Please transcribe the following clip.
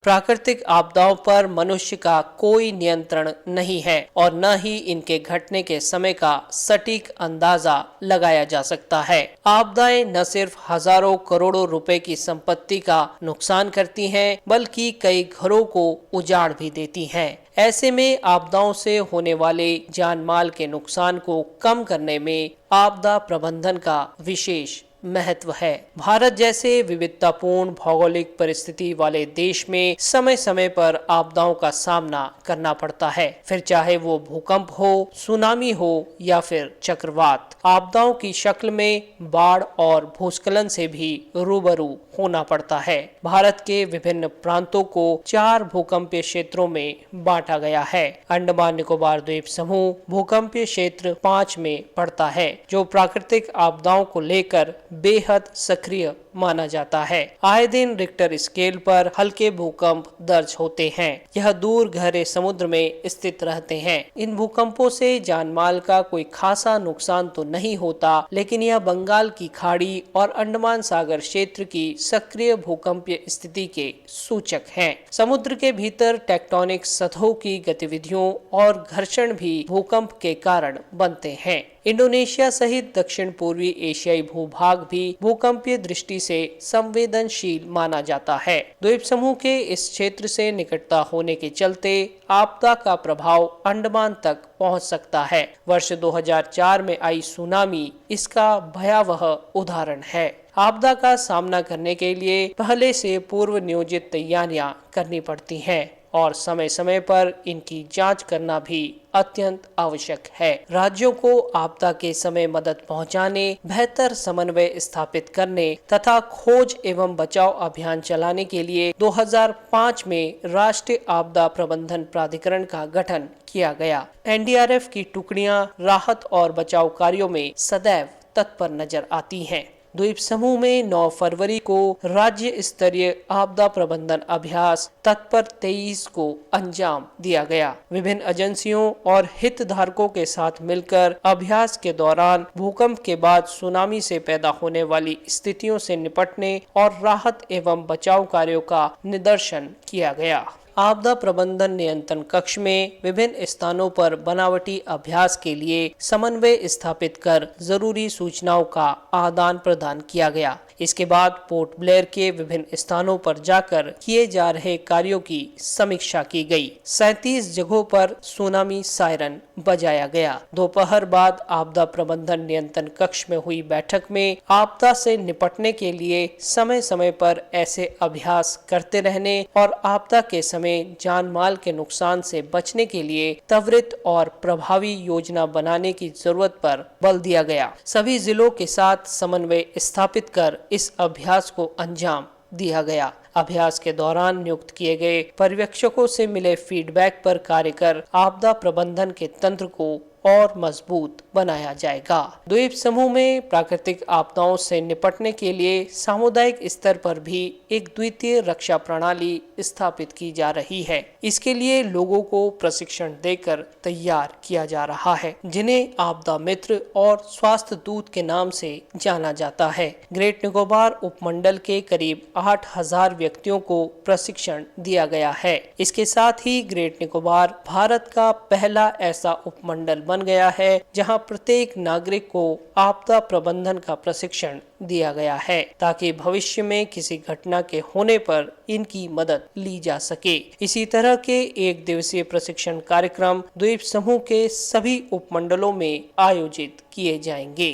प्राकृतिक आपदाओं पर मनुष्य का कोई नियंत्रण नहीं है और न ही इनके घटने के समय का सटीक अंदाजा लगाया जा सकता है। आपदाएं न सिर्फ हजारों करोड़ों रुपए की संपत्ति का नुकसान करती हैं, बल्कि कई घरों को उजाड़ भी देती हैं। ऐसे में आपदाओं से होने वाले जान माल के नुकसान को कम करने में आपदा प्रबंधन का विशेष महत्व है। भारत जैसे विविधतापूर्ण भौगोलिक परिस्थिति वाले देश में समय समय पर आपदाओं का सामना करना पड़ता है, फिर चाहे वो भूकंप हो, सुनामी हो या फिर चक्रवात। आपदाओं की शक्ल में बाढ़ और भूस्खलन से भी रूबरू होना पड़ता है। भारत के विभिन्न प्रांतों को 4 भूकंपीय क्षेत्रों में बांटा गया है। अंडमान निकोबार द्वीप समूह भूकंपीय क्षेत्र 5 में पड़ता है, जो प्राकृतिक आपदाओं को लेकर बेहद सक्रिय माना जाता है। आए दिन रिक्टर स्केल पर हल्के भूकंप दर्ज होते हैं। यह दूर गहरे समुद्र में स्थित रहते हैं। इन भूकंपों से जानमाल का कोई खासा नुकसान तो नहीं होता, लेकिन यह बंगाल की खाड़ी और अंडमान सागर क्षेत्र की सक्रिय भूकंपीय स्थिति के सूचक हैं। समुद्र के भीतर टेक्टोनिक सतहों की गतिविधियों और घर्षण भी भूकंप के कारण बनते हैं। इंडोनेशिया सहित दक्षिण पूर्वी एशियाई भूभाग भी भूकंपीय दृष्टि से संवेदनशील माना जाता है। द्वीप समूह के इस क्षेत्र से निकटता होने के चलते आपदा का प्रभाव अंडमान तक पहुंच सकता है। वर्ष 2004 में आई सुनामी इसका भयावह उदाहरण है। आपदा का सामना करने के लिए पहले से पूर्व नियोजित तैयारियां करनी पड़ती हैं और समय समय पर इनकी जांच करना भी अत्यंत आवश्यक है। राज्यों को आपदा के समय मदद पहुंचाने, बेहतर समन्वय स्थापित करने तथा खोज एवं बचाव अभियान चलाने के लिए 2005 में राष्ट्रीय आपदा प्रबंधन प्राधिकरण का गठन किया गया। एनडीआरएफ की टुकड़ियां राहत और बचाव कार्यों में सदैव तत्पर नजर आती हैं। द्वीप समूह में 9 फरवरी को राज्य स्तरीय आपदा प्रबंधन अभ्यास तत्पर 23 को अंजाम दिया गया। विभिन्न एजेंसियों और हितधारकों के साथ मिलकर अभ्यास के दौरान भूकंप के बाद सुनामी से पैदा होने वाली स्थितियों से निपटने और राहत एवं बचाव कार्यों का निदर्शन किया गया। आपदा प्रबंधन नियंत्रण कक्ष में विभिन्न स्थानों पर बनावटी अभ्यास के लिए समन्वय स्थापित कर जरूरी सूचनाओं का आदान प्रदान किया गया। इसके बाद पोर्ट ब्लेयर के विभिन्न स्थानों पर जाकर किए जा रहे कार्यों की समीक्षा की गई। 37 जगहों पर सुनामी सायरन बजाया गया। दोपहर बाद आपदा प्रबंधन नियंत्रण कक्ष में हुई बैठक में आपदा से निपटने के लिए समय समय पर ऐसे अभ्यास करते रहने और आपदा के समय जान माल के नुकसान से बचने के लिए त्वरित और प्रभावी योजना बनाने की जरूरत पर बल दिया गया। सभी जिलों के साथ समन्वय स्थापित कर इस अभ्यास को अंजाम दिया गया। अभ्यास के दौरान नियुक्त किए गए पर्यवेक्षकों से मिले फीडबैक पर कार्य कर आपदा प्रबंधन के तंत्र को और मजबूत बनाया जाएगा। द्वीप समूह में प्राकृतिक आपदाओं से निपटने के लिए सामुदायिक स्तर पर भी एक द्वितीय रक्षा प्रणाली स्थापित की जा रही है। इसके लिए लोगों को प्रशिक्षण देकर तैयार किया जा रहा है, जिन्हें आपदा मित्र और स्वास्थ्य दूत के नाम से जाना जाता है। ग्रेट निकोबार उपमंडल के करीब 8000 व्यक्तियों को प्रशिक्षण दिया गया है। इसके साथ ही ग्रेट निकोबार भारत का पहला ऐसा उपमंडल बन गया है जहां प्रत्येक नागरिक को आपदा प्रबंधन का प्रशिक्षण दिया गया है, ताकि भविष्य में किसी घटना के होने पर इनकी मदद ली जा सके। इसी तरह के 1 दिवसीय प्रशिक्षण कार्यक्रम द्वीप समूह के सभी उपमंडलों में आयोजित किए जाएंगे।